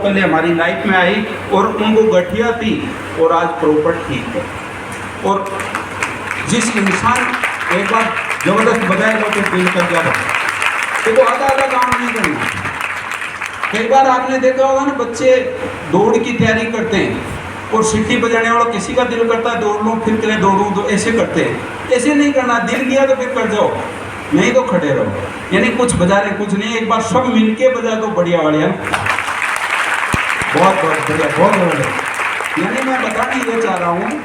पहले हमारी लाइफ में आई और उनको गठिया थी और आज प्रॉपर ठीक है। और जिस इंसान एक बार ज़बरदस्त बजाएगा तो दिल कर जाएगा, देखो आधा आधा काम नहीं करना। कई बार आपने देखा होगा ना, बच्चे दौड़ की तैयारी करते हैं और सीटी बजाने वाला किसी का दिल करता है दौड़ लूँ फिर करें दौड़ूँ, तो ऐसे करते हैं। ऐसे नहीं करना, दिल किया तो फिर कर जाओ, नहीं तो खड़े रहो। यानी कुछ बजा रहे कुछ नहीं, एक बार सब मिलके बजा दो, बढ़िया बढ़िया, बहुत बहुत बढ़िया, बहुत बढ़िया। यानी मैं बताना ये चाह रहा हूँ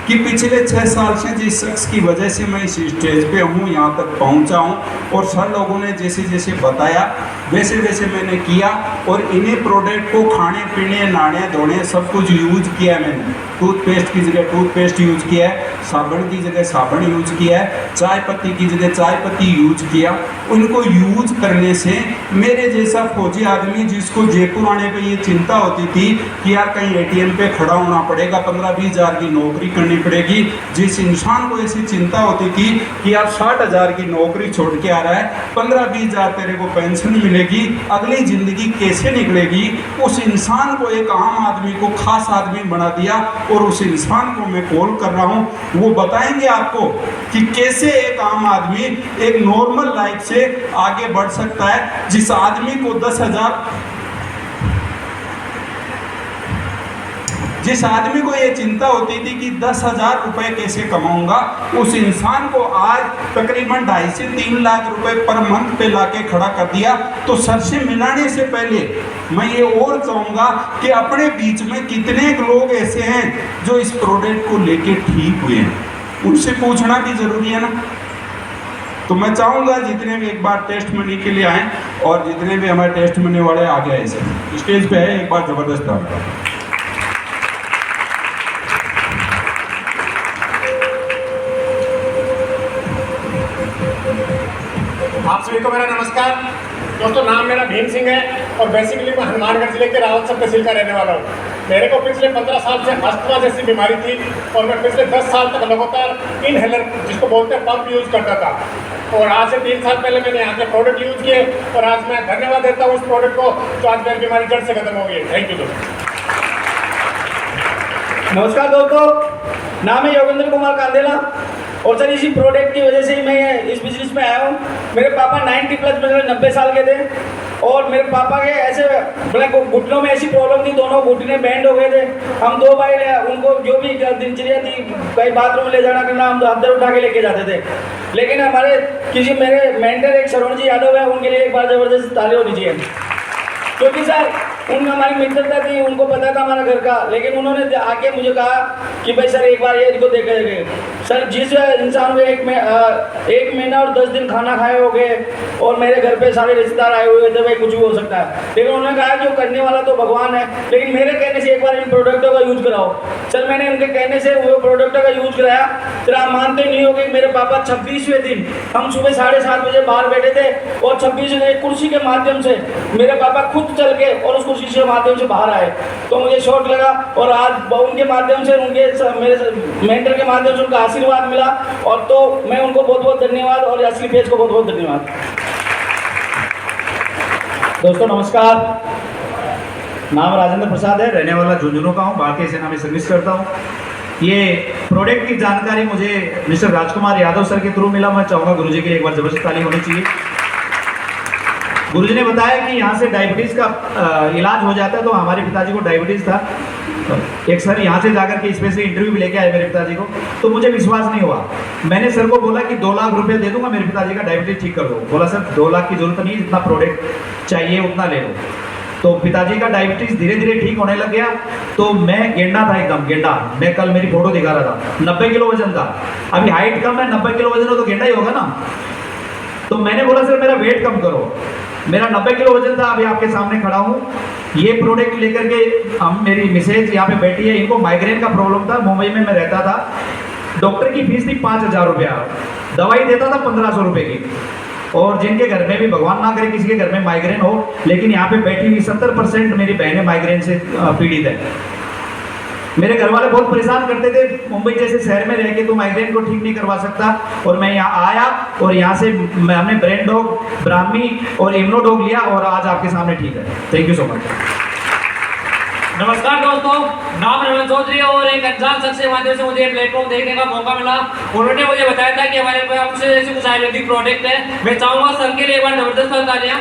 कि पिछले 6 साल से जिस शख्स की वजह से मैं इस स्टेज पे हूँ, यहाँ तक पहुँचा हूँ, और सर लोगों ने जैसे जैसे बताया वैसे वैसे मैंने किया, और इन्हीं प्रोडक्ट को खाने पीने नहाने धोने सब कुछ यूज किया है मैंने। टूथपेस्ट की जगह टूथपेस्ट यूज किया है, साबुन की जगह साबुन यूज किया है, चाय पत्ती की जगह चाय पत्ती यूज किया। उनको यूज करने से मेरे जैसा फौजी आदमी जिसको जयपुर आने पे ये चिंता होती थी कि यार कहीं एटीएम पे खड़ा होना पड़ेगा, 15-20 हज़ार की नौकरी करनी पड़ेगी, जिस इंसान को ऐसी चिंता होती थी कि यार 60 हज़ार की नौकरी छोड़ के आ रहा है, 15-20 हज़ार तेरे को पेंशन मिलेगी, अगली ज़िंदगी कैसे निकलेगी, उस इंसान को एक आम आदमी को खास आदमी बना दिया। और उस इंसान को मैं कॉल कर रहा हूँ, वो बताएंगे आपको कि कैसे एक आम आदमी एक नॉर्मल लाइफ से आगे बढ़ सकता है। जिस आदमी को 10,000 जिस आदमी को ये चिंता होती थी कि 10,000 रुपए कैसे कमाऊंगा, उस इंसान को आज तकरीबन 2.5 से 3 लाख रुपए पर मंथ पे लाके खड़ा कर दिया। तो सर से मिलाने से पहले मैं ये और चाहूँगा कि अपने बीच में कितने लोग ऐसे हैं जो इस प्रोडक्ट को लेके ठीक हुए हैं, उनसे पूछना भी ज़रूरी है ना। तो मैं चाहूँगा जितने भी एक बार टेस्ट मनी के लिए आएँ, और जितने भी हमारे टेस्ट मनी वाले आगे आए से स्टेज पे है, एक बार ज़बरदस्त आएगा। आप सभी को मेरा नमस्कार। दोस्तों, नाम मेरा भीम सिंह है और बेसिकली मैं हनुमानगढ़ जिले के रावतसर तहसील का रहने वाला हूँ। मेरे को पिछले 15 साल से अस्थमा जैसी बीमारी थी और मैं पिछले 10 साल तक लगातार इनहेलर जिसको बोलते हैं पंप यूज़ करता था। और आज से 3 साल पहले मैंने यहाँ के प्रोडक्ट यूज़ किए और आज मैं धन्यवाद देता हूँ उस प्रोडक्ट को जो आज मेरी बीमारी जड़ से खत्म हो गई है। थैंक यू दोस्तों। नमस्कार दोस्तों, नाम है योगेंद्र कुमार कांदेला और सर इसी प्रोडक्ट की वजह से ही मैं इस बिजनेस में आया हूँ। मेरे पापा 90 प्लस में 90 साल के थे और मेरे पापा के ऐसे मतलब घुटनों में ऐसी प्रॉब्लम थी, दोनों घुटने बैंड हो गए थे। हम 2 भाई उनको जो भी दिनचर्या थी, कहीं बाथरूम ले जाना करना, हम अंदर उठा के लेके जाते थे। लेकिन हमारे मेरे मेंटर एक श्रवण जी यादव है, उनके लिए एक बार ज़बरदस्त ताली होनी चाहिए, क्योंकि सर उनका हमारी मित्रता थी, उनको पता था हमारा घर का। लेकिन उन्होंने आके मुझे कहा कि भाई सर एक बार ये इनको देखा जाए। सर जिस इंसान को 1 महीना और 10 दिन खाना खाए हो गए और मेरे घर पे सारे रिश्तेदार आए हुए थे, भाई कुछ भी हो सकता है। लेकिन उन्होंने कहा जो करने वाला तो भगवान है, लेकिन मेरे कहने से एक बार इन प्रोडक्टों का यूज़ कराओ। सर मैंने उनके कहने से वो प्रोडक्टों का यूज़ कराया। सर आप मानते नहीं हो कि मेरे पापा 26वें दिन हम सुबह 7:30 बजे बाहर बैठे थे और 26वें कुर्सी के माध्यम से मेरे पापा खुद चल के और उस कुर्सी के माध्यम से बाहर आए। तो मुझे शौक लगा और आज उनके माध्यम से, उनके मेरे मेंटर के माध्यम से उनका आशीर्वाद मिला। और तो मैं उनको बहुत बहुत धन्यवाद और असली पेज को बहुत बहुत धन्यवाद। दोस्तों नमस्कार, नाम राजेंद्र प्रसाद है, रहने वाला झुंझुनू का हूँ, भारतीय सेना में सर्विस करता हूँ। ये प्रोडक्ट की जानकारी मुझे मिस्टर राजकुमार यादव सर के थ्रू मिला। मैं चाहूँगा गुरुजी के लिए एक बार जबरदस्त ताली होनी चाहिए। गुरुजी ने बताया कि यहाँ से डायबिटीज़ का इलाज हो जाता है, तो हमारे पिताजी को डायबिटीज़ था। एक सर यहाँ से जाकर के स्पेशली इंटरव्यू भी लेके आए मेरे पिताजी को, तो मुझे विश्वास नहीं हुआ। मैंने सर को बोला कि 2 लाख रुपए दे दूंगा, मेरे पिताजी का डायबिटीज़ ठीक कर दो। बोला सर 2 लाख की जरूरत नहीं, जितना प्रोडक्ट चाहिए उतना ले लो। तो पिताजी का डायबिटीज़ धीरे धीरे ठीक होने लग गया। तो मैं गेंडा था, एकदम गेंडा। मैं कल मेरी फोटो दिखा रहा था, 90 किलो वजन था। अभी हाइट कम है, 90 किलो वजन हो तो गेंडा ही होगा ना। तो मैंने बोला सर मेरा वेट कम करो। मेरा 90 किलो वजन था, अभी आपके सामने खड़ा हूँ। ये प्रोडक्ट लेकर के हम, मेरी मिसेज यहाँ पे बैठी है, इनको माइग्रेन का प्रॉब्लम था, मुंबई में मैं रहता था। डॉक्टर की फीस थी 5,000 रुपया, दवाई देता था 1,500 रुपये की। और जिनके घर में भी, भगवान ना करे किसी के घर में माइग्रेन हो, लेकिन यहाँ पे बैठी हुई 70% मेरी बहनें माइग्रेन से पीड़ित है। मेरे घर वाले बहुत परेशान करते थे, मुंबई जैसे शहर में रह के तो माइग्रेन को ठीक नहीं करवा सकता। और मैं यहाँ आया और यहाँ से हमने ब्रेन डॉग, ब्राह्मी और इम्यूनो डॉग लिया और आज आपके सामने ठीक है। Thank you so much. नमस्कार दोस्तों, नाम रमन चौधरी और एक अनजान शख्स के माध्यम से मुझे प्लेटफॉर्म देखने का मौका मिला। उन्होंने मुझे बताया था कि हमारे पास ऐसे कुछ आयुर्वेदिक प्रोडक्ट है। मैं चाहूँगा सबके लिए एक बार जबरदस्त तालियां।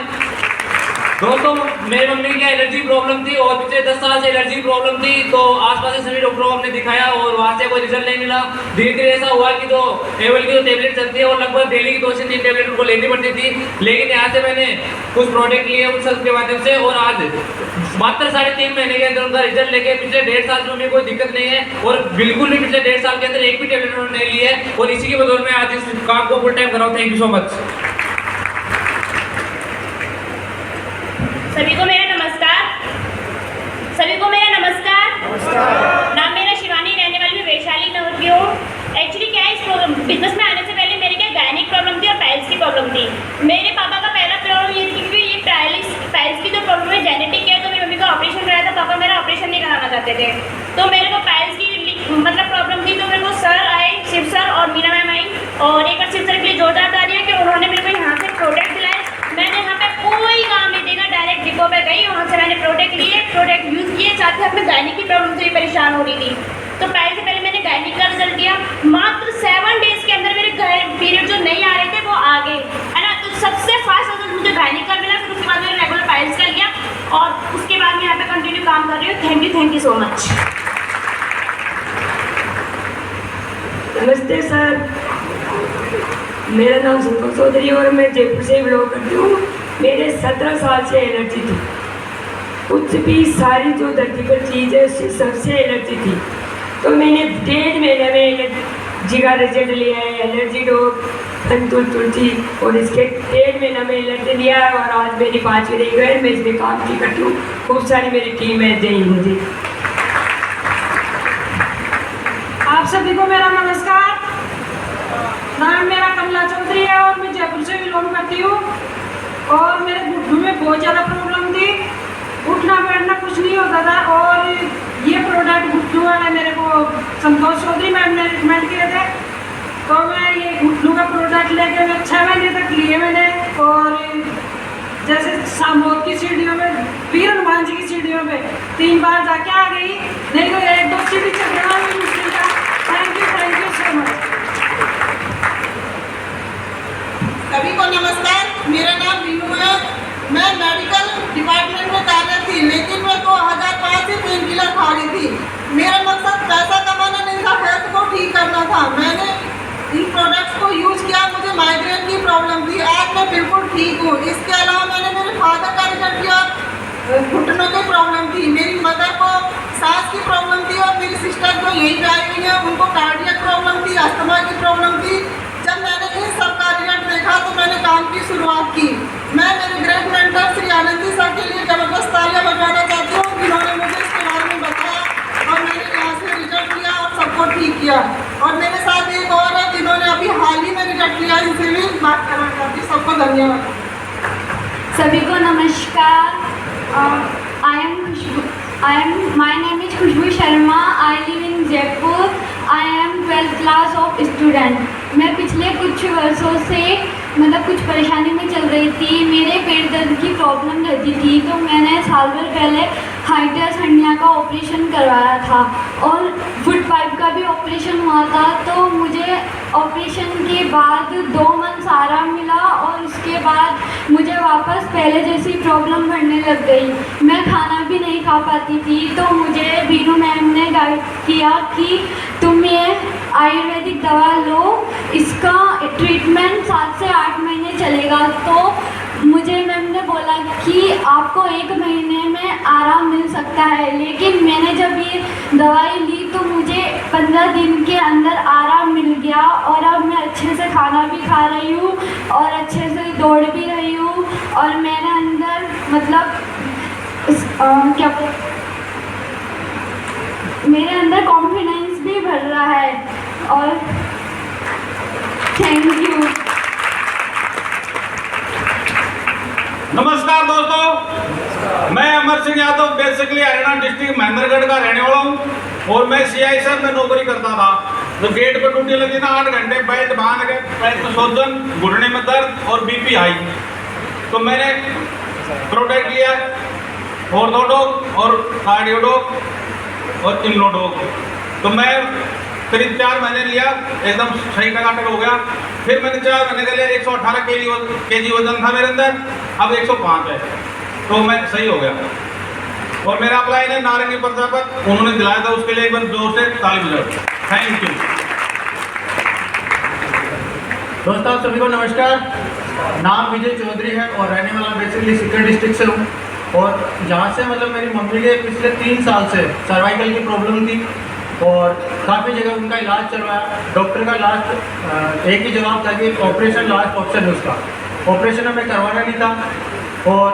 दोस्तों, मेरी मम्मी की एलर्जी प्रॉब्लम थी और पिछले 10 साल से एलर्जी प्रॉब्लम थी, तो आसपास के सभी डॉक्टरों को हमने दिखाया और वहाँ से कोई रिजल्ट नहीं मिला। धीरे धीरे ऐसा हुआ कि जो एवल की जो टेबलेट चलती है वो लगभग डेली की 2 से 3 टेबलेट उनको लेनी पड़ती थी, लेकिन यहाँ से मैंने कुछ प्रोडक्ट लिए उन सब के माध्यम से और आज मात्र 3.5 महीने के अंदर उनका रिजल्ट लेके पिछले 1.5 साल से उन्हें कोई दिक्कत नहीं है और बिल्कुल भी पिछले 1.5 साल के अंदर एक भी टेबलेट उन्होंने नहीं ली है और इसी की बदौलत मैं आज इस काम को फुल टाइम कर रहा हूँ। Thank you so much. सभी को मेरा नमस्कार। सभी को मेरा नमस्कार। नाम मेरा शिवानी, रहने वाली मैं वैशाली नगर की हूँ। एक्चुअली क्या है, इस बिजनेस में आने से पहले मेरे क्या गायनिक प्रॉब्लम थी और पाइल्स की प्रॉब्लम थी। मेरे पापा का पहला प्रॉब्लम ये थी कि ये पाइल्स की जो प्रॉब्लम है जेनेटिक है, तो मेरी मम्मी का ऑपरेशन कराया था। पापा मेरा ऑपरेशन नहीं कराना चाहते थे, तो मेरे को पाइल्स की मतलब प्रॉब्लम थी। तो मेरे को सर आए, शिव सर और मीना मैम आई और एक बार शिव सर के लिए जोरदार तालियां कि उन्होंने मेरे को यहाँ से प्रोडक्ट दिलाए। मैंने यहाँ पे कोई काम नहीं देखा, डायरेक्ट डिपो पे गई, वहाँ से मैंने प्रोडक्ट लिए, प्रोडक्ट यूज़ किए। साथ ही अपने गायनिक की प्रॉब्लम से भी परेशान हो रही थी, तो पहले से पहले मैंने गायनिक का रिजल्ट दिया। मात्र 7 डेज के अंदर मेरे पीरियड जो नहीं आ रहे थे वो आ गए, है ना। तो सबसे फास्ट रिजल्ट मुझे गायनिक का मिला। फिर उसके बाद मैंने रेगुलर पाइल्स का लिया और उसके बाद मैं यहाँ पे कंटिन्यू काम कर रही हूँ। Thank you so much. नमस्ते सर, मेरा नाम संतोष चौधरी और मैं जयपुर से बिलोंग करती हूँ। मेरे 17 साल से एलर्जी थी, कुछ भी सारी जो धरती पर चीज़ है उससे सबसे एलर्जी थी। तो मैंने 1.5 महीने में एलर्जी का रिजल्ट लिया है, एलर्जी डॉग संतुल तुलसी, और इसके 1.5 महीना में एलर्जी लिया है और आज मेरी 5वीं रही गई। मैं इसमें काम की करती हूँ, खूब सारी मेरी टीम है। जय हिंद जी। आप सभी को मेरा नमस्कार। नाम मेरा कमला चौधरी है और मैं जयपुर से बिलोंग करती हूँ। और मेरे घुटनों में बहुत ज़्यादा प्रॉब्लम थी, उठना बैठना कुछ नहीं होता था। और ये प्रोडक्ट घुटनों वाले मेरे को संतोष चौधरी मैम ने रिकमेंड किए थे, तो मैं ये घुटनों का प्रोडक्ट लेके मैं 6 महीने तक लिए मैंने। और जैसे सामोद की सीढ़ियों में, वीर हनुमान जी की सीढ़ियों पे 3 बार जाके आ गई, नहीं तो 1-2 सीढ़ी चढ़ना भी मुश्किल था। Thank you so much. सभी को नमस्कार, मेरा नाम रीनू है। मैं मेडिकल डिपार्टमेंट में कार्यरत थी, लेकिन मैं 2005 से पेन किलर खा रही थी। मेरा मकसद पैसा कमाना नहीं था, हेल्थ को ठीक करना था। मैंने इन प्रोडक्ट्स को यूज़ किया, मुझे माइग्रेन की प्रॉब्लम थी, आज मैं बिल्कुल ठीक हूँ। इसके अलावा मैंने मेरे फादर का रिजल्ट किया, घुटनों की प्रॉब्लम थी। मेरी मदर को सांस की प्रॉब्लम थी और मेरी सिस्टर को यही पे आई हुई है, उनको कार्डियक प्रॉब्लम थी, अस्थमा की प्रॉब्लम थी। जब मैंने इन सब का रिजल्ट देखा तो मैंने काम की शुरुआत की। मैं मेरे great mentor Shri Anandi sir के लिए जबरदस्त तालियां बजाना चाहती हूँ, जिन्होंने मुझे इसके बारे में बताया और मैंने यहाँ से रिजल्ट लिया और सबको ठीक किया। और मेरे साथ एक और है जिन्होंने अभी हाल ही में रिजल्ट लिया, इनसे भी बात करना चाहती हूँ। सबको धन्यवाद। सभी को नमस्कार। My name is Khushboo Sharma. I live in Jaipur. I am 12th class of student. मैं पिछले कुछ वर्षों से मतलब कुछ परेशानी में चल रही थी। मेरे पेट दर्द की प्रॉब्लम रहती थी, तो मैंने साल भर पहले हाइड्रस हर्निया का ऑपरेशन करवाया था और फुट पाइप का भी ऑपरेशन हुआ था। तो मुझे ऑपरेशन के बाद 2 मंथ्स आराम मिला और उसके बाद मुझे वापस पहले जैसी प्रॉब्लम बढ़ने लग गई। मैं खाना भी नहीं खा पाती थी, तो मुझे बीनू मैम ने गाइड किया कि तुम ये आयुर्वेदिक दवा लो, इसका ट्रीटमेंट 7 से 8 महीने चलेगा। तो मुझे मैम ने बोला कि आपको 1 महीने में आराम मिल सकता है, लेकिन मैंने जब ये दवाई ली तो मुझे 15 दिन के अंदर आराम मिल गया और अब मैं अच्छे से खाना भी खा रही हूँ और अच्छे से दौड़ भी रही हूँ और मेरे अंदर मतलब मेरे अंदर कॉन्फिडेंस भी बढ़ रहा है। और थैंक यू। नमस्कार दोस्तों, मैं अमर सिंह यादव बेसिकली हरियाणा डिस्ट्रिक्ट महेंद्रगढ़ का रहने वाला हूँ और मैं CISF में नौकरी करता था। तो गेट पे ड्यूटी लगी ना 8 घंटे, बेल्ट बांध के, पैर में सूजन, घुटने में दर्द और BP हाई। तो मैंने प्रोडक्ट लिया ऑर्थोडॉग और कार्डियोडॉग और इम्यूनोडॉग। तो मैं करीब 4 महीने लिया, एकदम सही टकाटक हो गया। फिर मैंने 4 महीने के लिए 118 केजी वजन था मेरे अंदर, अब 105 है, तो मैं सही हो गया। और मेरा अपलाइन है नारंगी प्रजापत, उन्होंने दिलाया था, उसके लिए एक बार जोर से ताली बजाओ। Thank you. दोस्तों आप सभी को नमस्कार। नाम विजय चौधरी है और रहने वाला बेसिकली सीकर डिस्ट्रिक्ट से हूँ। और जहाँ से मतलब मेरी मम्मी के पिछले 3 साल से सर्वाइकल की प्रॉब्लम थी और काफ़ी जगह उनका इलाज चल रहा है। डॉक्टर का लास्ट एक ही जवाब था कि ऑपरेशन लास्ट ऑप्शन है उसका, ऑपरेशन हमें करवाना नहीं था। और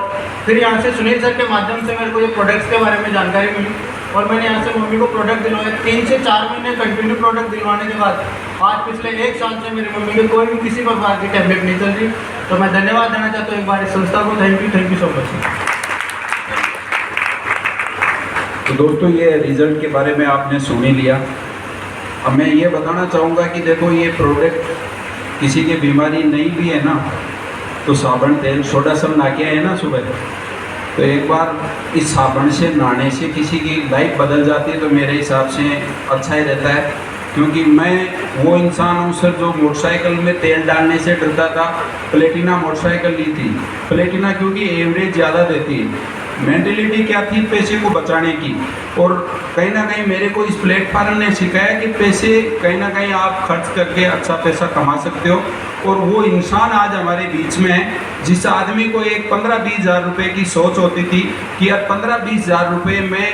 फिर यहाँ से सुनील सर के माध्यम से मेरे को ये प्रोडक्ट्स के बारे में जानकारी मिली और मैंने यहाँ से मम्मी को प्रोडक्ट दिलवाए। 3 से 4 महीने कंटिन्यू प्रोडक्ट दिलवाने के बाद आज पिछले 1 साल से मेरी मम्मी को कोई भी किसी प्रकार की टैबलेट नहीं चल रही। तो मैं धन्यवाद देना चाहता हूँ एक बार इस संस्था को। Thank you so much. तो दोस्तों ये रिजल्ट के बारे में आपने सुन ही लिया। अब मैं ये बताना चाहूँगा कि देखो ये प्रोडक्ट किसी की बीमारी नहीं भी है ना, तो साबुन तेल सोडा सब ना किया है ना सुबह, तो एक बार इस साबुन से नहाने से किसी की लाइफ बदल जाती है, तो मेरे हिसाब से अच्छा ही रहता है। क्योंकि मैं वो इंसान हूँ सर जो मोटरसाइकिल में तेल डालने से डरता था। प्लेटिना मोटरसाइकिल ली थी, प्लेटिना क्योंकि एवरेज ज़्यादा देती है। मेंटेलिटी क्या थी पैसे को बचाने की, और कहीं ना कहीं मेरे को इस प्लेटफार्म ने सिखाया कि पैसे कहीं ना कहीं आप खर्च करके अच्छा पैसा कमा सकते हो। और वो इंसान आज हमारे बीच में है जिस आदमी को एक 15-20 हज़ार रुपये की सोच होती थी कि यार 15-20 हज़ार रुपये मैं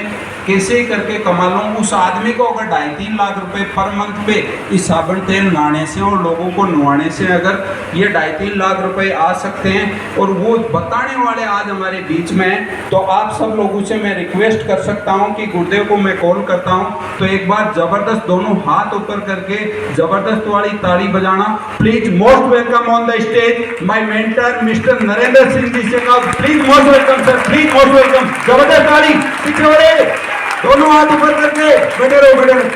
कैसे करके कमा लूँ, उस आदमी को अगर 2.5-3 लाख रुपए पर मंथ पे इस साबुन तेल नहाने से और लोगों को नहवाने से अगर ये 2.5-3 लाख रुपए आ सकते हैं और वो बताने वाले आज हमारे बीच में हैं, तो आप सब लोगों से मैं रिक्वेस्ट कर सकता हूँ कि गुरुदेव को मैं कॉल करता हूँ तो एक बार ज़बरदस्त दोनों हाथ ऊपर करके ज़बरदस्त वाली ताली बजाना। Please most welcome on the stage my mentor mister Narendra Singh ji से का। Please most welcome sir, please most welcome. जबरदस्त ताली, पीछे वाले दोनों हाथ ऊपर करके बैठे रहो, बैठे रहो।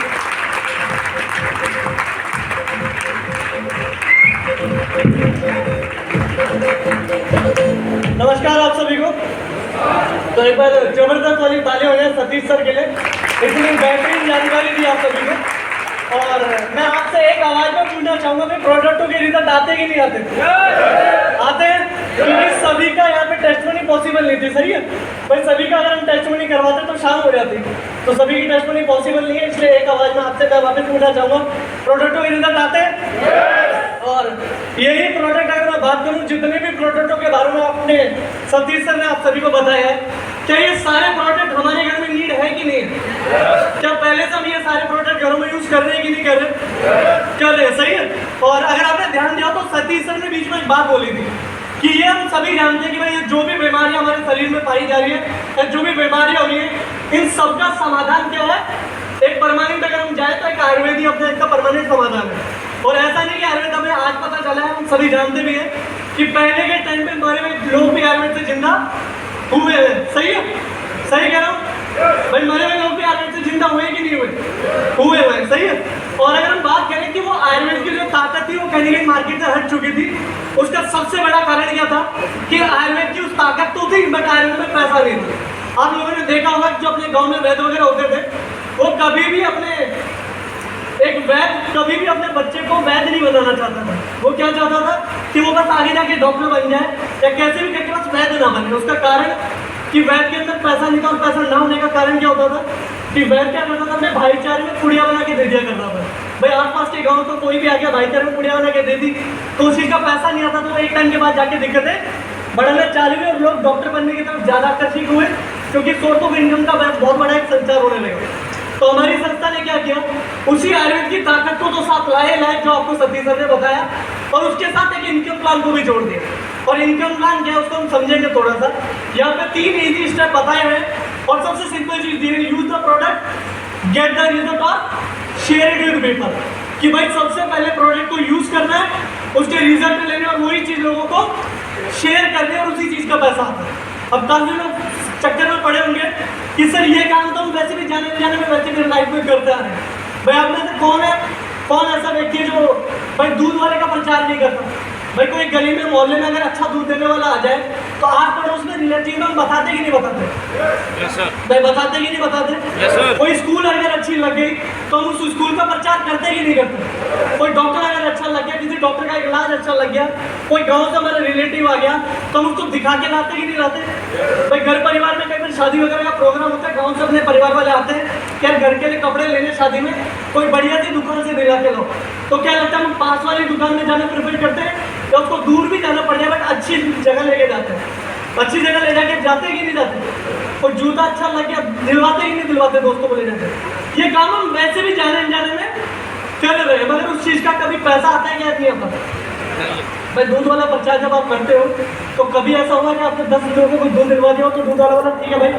नमस्कार आप सभी को। तो एक बार जबरदस्त वाली ताली हो जाए सतीश सर के लिए, इतनी बेहतरीन जानकारी दी आप सभी को। और मैं आपसे एक आवाज में पूछना चाहूंगा कि प्रोडक्टों के रिजल्ट आते कि नहीं आते? आते हैं, क्योंकि सभी का यहाँ पे टेस्टमनी पॉसिबल नहीं थी। सही है भाई, सभी का अगर हम टेस्टमनी करवाते तो शाम हो जाती, तो सभी की टेस्टमनी पॉसिबल नहीं है। इसलिए एक आवाज में आपसे मैं वापस पूछना चाहूंगा, प्रोडक्टों के रिजल्ट आते हैं? और यही प्रोडक्ट अगर मैं बात करूँ, जितने भी प्रोडक्टों के बारे में आपने सतीश सर ने आप सभी को बताया है, क्या ये सारे प्रोडक्ट हमारे घर में नीड है कि नहीं है? क्या पहले से हम ये सारे प्रोडक्ट घरों में यूज कर रहे हैं कि नहीं कर रहे? कर रहे हैं, सही है। और अगर आपने ध्यान दिया तो सतीश सर ने बीच में एक बात बोली थी कि ये हम सभी जानते हैं कि भाई ये जो भी बीमारियां हमारे शरीर में पाई जा रही है या जो भी बीमारियां हो रही है, इन सब का समाधान क्या है? एक परमानेंट अगर हम जाए तो एक आयुर्वेदिक अपने इसका परमानेंट समाधान है। और ऐसा नहीं कि आयुर्वेद हमें आज पता चला है, हम सभी जानते भी हैं कि पहले के टाइम पे हमारे में लोग भी आयुर्वेद से जिंदा हुए हैं। सही है, सही कह रहा हूँ भाई, मरे हुए लोग भी आयुर्वेद से जिंदा हुए कि नहीं हुए हुए, सही है। और अगर हम बात करें कि वो आयुर्वेद की जो ताकत थी वो कहीं ना कहीं मार्केट से हट चुकी थी, उसका सबसे बड़ा कारण क्या था कि आयुर्वेद की उस ताकत तो थी बट आयुर्वेद में पैसा नहीं था। आप लोगों ने देखा होगा जो अपने गाँव में वैद्य वगैरह होते थे, वो कभी भी एक वैद्य कभी भी अपने बच्चे को वैद्य नहीं बनाना चाहता था। वो क्या चाहता था कि वो बस आगे जाके डॉक्टर बन जाए या कैसे भी करके बस वैद्य ना बने। उसका कारण कि वैद्य के अंदर पैसा नहीं था, और पैसा ना होने का कारण क्या होता था कि वैद्य क्या करता था, अपने भाईचारे में पुड़िया बना के दे दिया करता था। भाई आसपास के गाँव तो कोई भी आ गया भाईचारे में पुड़िया बना के दे दी, तो उसी का पैसा नहीं आता, तो एक टाइम के बाद जाके दिक्कतें बढ़ना चालू हुई और लोग डॉक्टर बनने की तरफ ज़्यादा आकर्षित हुए, क्योंकि सोर्स ऑफ इनकम का बहुत बड़ा एक संचार होने लगा। तो हमारी संस्था ने क्या किया, उसी आयुर्वेद की ताकत को तो साथ लाए जो आपको सतीश सर ने बताया, और उसके साथ एक इनकम प्लान को भी जोड़ दिया। और इनकम प्लान क्या है उसको हम समझेंगे थोड़ा सा। यहाँ पे 3 इजी स्टेप बताए हुए हैं और सबसे सिंपल चीज दी है, use the product, get the result और शेयर इट विद पीपल। कि भाई सबसे पहले प्रोडक्ट को यूज करना है, उसके रिजल्ट लेने और वही चीज लोगों को शेयर करने और उसी चीज का पैसा आता है। अब काफी लोग चक्कर में पड़े होंगे कि सर ये काम तो हम वैसे भी जाने में वैसे भी लाइफ में करते आ रहे हैं। भाई आप में से कौन ऐसा व्यक्ति है जो भाई दूध वाले का प्रचार नहीं करता? भाई कोई गली में मोहल्ले में अगर अच्छा दूध देने वाला आ जाए तो आस पड़ोस में रिलेटिव में हम बताते कि नहीं बताते? भाई बताते कि नहीं बताते? कोई स्कूल अगर अच्छी लग गई तो हम उस स्कूल का प्रचार करते कि नहीं करते? कोई डॉक्टर अगर अच्छा लग गया, किसी डॉक्टर का इलाज अच्छा लग गया, कोई गाँव से हमारा रिलेटिव आ गया तो हम उसको दिखा के लाते कि नहीं लाते? भाई घर परिवार में कई बार शादी वगैरह का प्रोग्राम होता है, गाँव से अपने परिवार वाले आते हैं क्या घर के लिए कपड़े लेने शादी में, कोई बढ़िया सी दुकान से दिला के लो, तो क्या लगता है हम पास वाली दुकान में जाना प्रेफर करते हैं या उसको दूर भी जाना पड़ जाए बट अच्छी जगह लेके जाते हैं? अच्छी जगह ले जाके जाते कि नहीं जाते? कोई जूता अच्छा लग गया दिलवाते कि नहीं दिलवाते दोस्तों को ले जाते? ये काम हम वैसे भी जाने अनजाने में कर रहे हैं, मगर उस चीज़ का कभी पैसा आता है क्या नहीं आता? भाई दूध वाला प्रचार जब आप करते हो तो कभी ऐसा हुआ कि आपने 10 रुपये को कोई दूध दिलवा दिया हो तो दूध वाला ठीक है भाई